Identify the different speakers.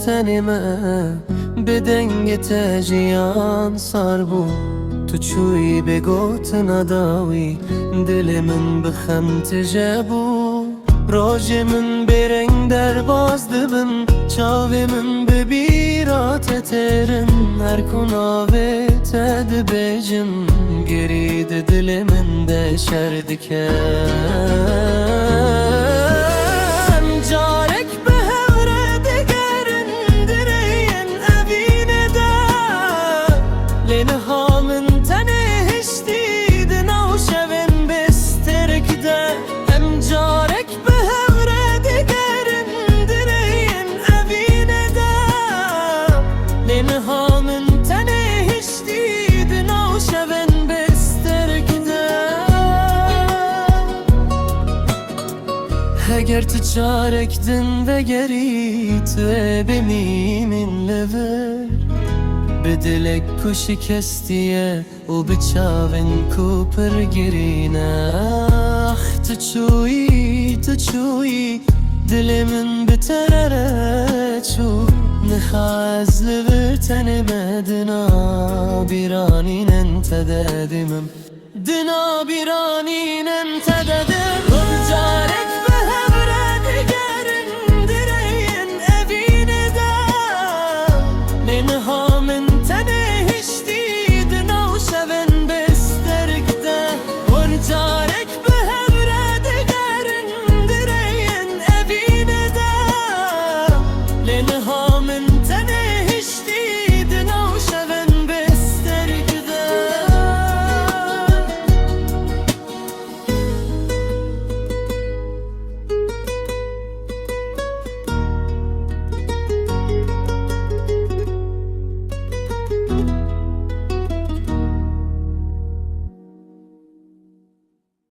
Speaker 1: tenime بدنگ تجیان سار بو تو چوی بگوتنا داوی دل من بخم تجابو روج من برنگ در باز دبن چاوی من ببیرات ترن هر کناوی تد بجم گرید دل من ده شرد کن جارک به هوره دگرن درین اوین دا لینها من تنه هشتی دنو شوین بسترک دا هم جارک به هوره دگرن درین اوین دا لینها من تنه هشتی دنو شوین بسترک دا اگر تو چارک دن دگری تو بمیمین لور به دلک کو شکستیه و به چاون کو پرگرینه اخ تو چویی دل من بترره چو نخواز لور تنمه دنا بیرانین انت دادمم دنا بیرانین انت دادمم